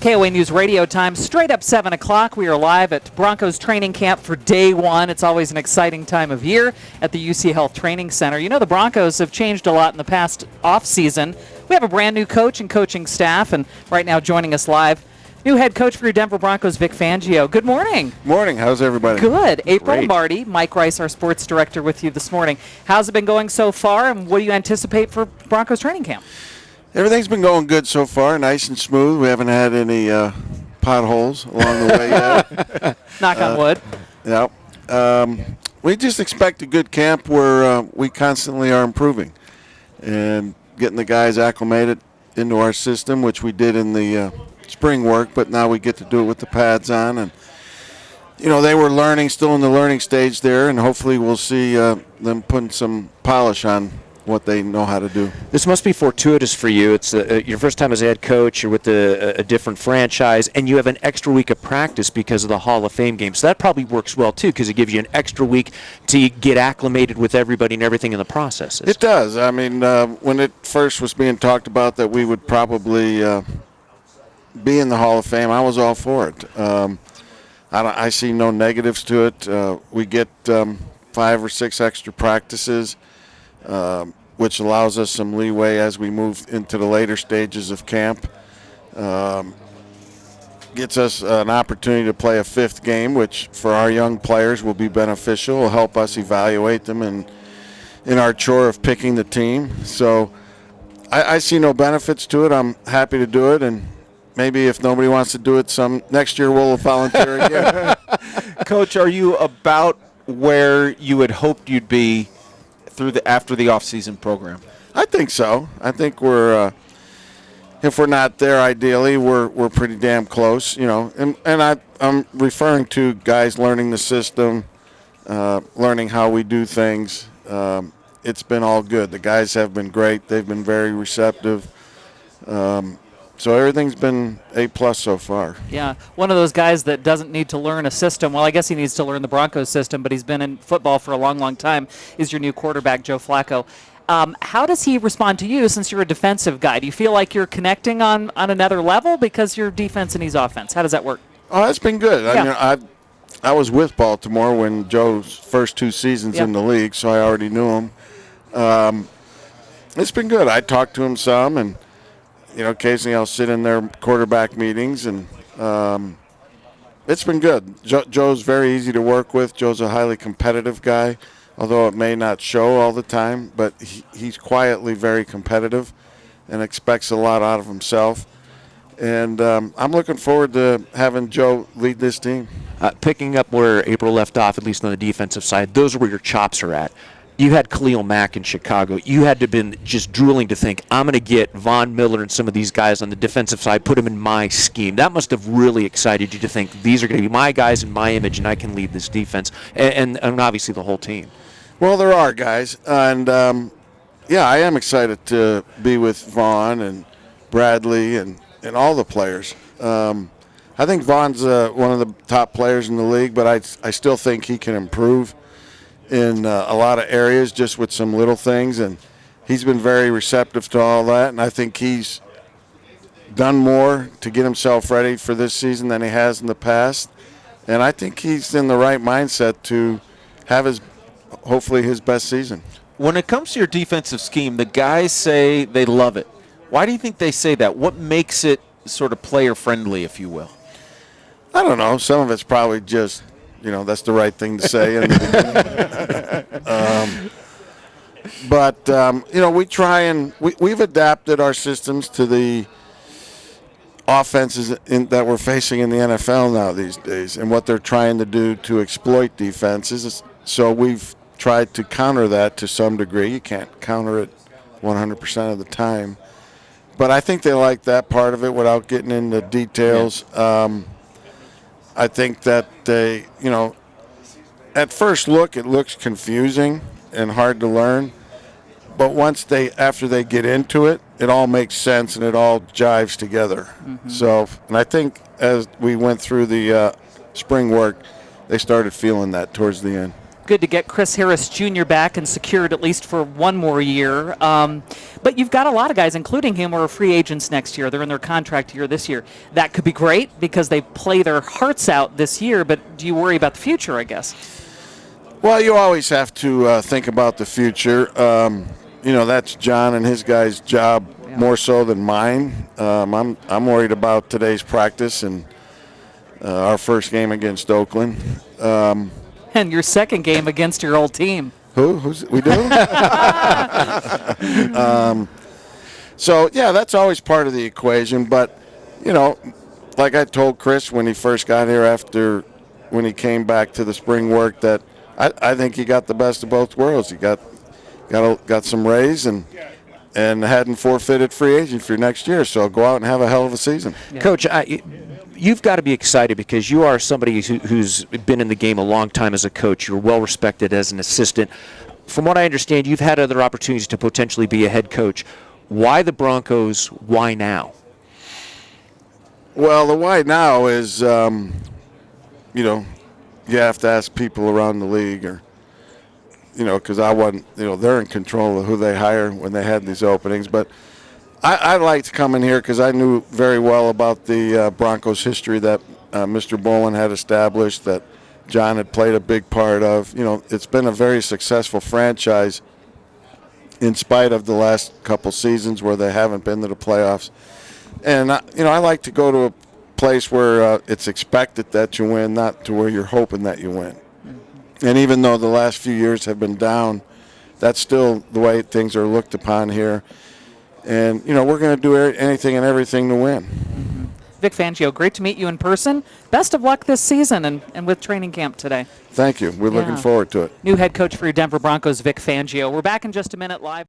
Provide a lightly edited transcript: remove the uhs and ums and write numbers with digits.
KOA News Radio time, straight up 7 o'clock. We are live at Broncos training camp for day one. It's always an exciting time of year at the UC Health Training Center. You know, the Broncos have changed a lot in the past off-season. We have a brand new coach and coaching staff, and right now joining us live, new head coach for your Denver Broncos, Vic Fangio. Good morning. Morning. How's everybody? Good. April Great. Marty, Mike Rice, our sports director, with you this morning. How's it been going so far, and what do you anticipate for Broncos training camp? Everything's been going good so far, nice and smooth. We haven't had any potholes along the way yet. Knock on wood. Yeah. We just expect a good camp where we constantly are improving and getting the guys acclimated into our system, which we did in the spring work, but now we get to do it with the pads on. And, you know, they were learning, still in the learning stage there, and hopefully we'll see them putting some polish on what they know how to do. This must be fortuitous for you. It's your first time as a head coach. You're with a different franchise, and you have an extra week of practice because of the Hall of Fame game. So that probably works well, too, because it gives you an extra week to get acclimated with everybody and everything in the process. It does. I mean, when it first was being talked about that we would probably be in the Hall of Fame, I was all for it. I see no negatives to it. We get 5 or 6 extra practices, which allows us some leeway as we move into the later stages of camp. Gets us an opportunity to play a 5th game, which for our young players will be beneficial, will help us evaluate them in our chore of picking the team. So I see no benefits to it. I'm happy to do it, and maybe if nobody wants to do it next year, we'll volunteer again. Coach, are you about where you had hoped you'd be after the off-season program? I think so. I think we're if we're not there ideally, we're pretty damn close, you know. And I'm referring to guys learning the system, learning how we do things. It's been all good. The guys have been great. They've been very receptive. So everything's been A+ so far. Yeah, one of those guys that doesn't need to learn a system. Well, I guess he needs to learn the Broncos system, but he's been in football for a long, long time, is your new quarterback, Joe Flacco. How does he respond to you since you're a defensive guy? Do you feel like you're connecting on another level because you're defense and he's offense? How does that work? Oh, that's been good. Yeah. I mean, I was with Baltimore when Joe's first 2 seasons in the league, so I already knew him. It's been good. I talked to him some, and you know, occasionally I'll sit in their quarterback meetings, and it's been good. Joe's very easy to work with. Joe's a highly competitive guy, although it may not show all the time, but he's quietly very competitive and expects a lot out of himself. And I'm looking forward to having Joe lead this team. Picking up where April left off, at least on the defensive side, those are where your chops are at. You had Khalil Mack in Chicago. You had to have been just drooling to think, I'm going to get Von Miller and some of these guys on the defensive side, put them in my scheme. That must have really excited you to think, these are going to be my guys in my image, and I can lead this defense, and obviously the whole team. Well, there are guys, and yeah, I am excited to be with Vaughn and Bradley and all the players. I think Vaughn's one of the top players in the league, but I still think he can improve in a lot of areas just with some little things, and he's been very receptive to all that, and I think he's done more to get himself ready for this season than he has in the past, and I think he's in the right mindset to have hopefully his best season. When it comes to your defensive scheme, the guys say they love it. Why do you think they say that? What makes it sort of player-friendly, if you will? I don't know. Some of it's probably just, you know, that's the right thing to say. But, you know, we try and we've adapted our systems to the offenses that we're facing in the NFL now these days and what they're trying to do to exploit defenses. So we've tried to counter that to some degree. You can't counter it 100% of the time. But I think they like that part of it without getting into details. Yeah. I think that they, you know, at first look, it looks confusing and hard to learn. But after they get into it, it all makes sense and it all jives together. Mm-hmm. So, and I think as we went through the spring work, they started feeling that towards the end. good to get Chris Harris Jr. back and secured at least for one more year. But you've got a lot of guys, including him, who are free agents next year. They're in their contract year this year. That could be great because they play their hearts out this year, but do you worry about the future, I guess? Well, you always have to think about the future. That's John and his guys' job more so than mine. I'm worried about today's practice and our first game against Oakland. And your second game against your old team. We do? So, yeah, that's always part of the equation. But, like I told Chris when he first got here when he came back to the spring work, that I think he got the best of both worlds. He got some raise and hadn't forfeited free agent for next year. So go out and have a hell of a season. Yeah. Coach, you've got to be excited because you are somebody who's been in the game a long time as a coach. You're well respected as an assistant. From what I understand, you've had other opportunities to potentially be a head coach. Why the Broncos? Why now? Well, the why now is, you have to ask people around the league, or, because I wasn't, they're in control of who they hire when they had these openings. But I liked coming here because I knew very well about the Broncos history that Mr. Bolin had established, that John had played a big part of. It's been a very successful franchise in spite of the last couple seasons where they haven't been to the playoffs. And, I like to go to a place where it's expected that you win, not to where you're hoping that you win. And even though the last few years have been down, that's still the way things are looked upon here. And, we're going to do anything and everything to win. Vic Fangio, great to meet you in person. Best of luck this season and with training camp today. Thank you. We're looking forward to it. New head coach for your Denver Broncos, Vic Fangio. We're back in just a minute live.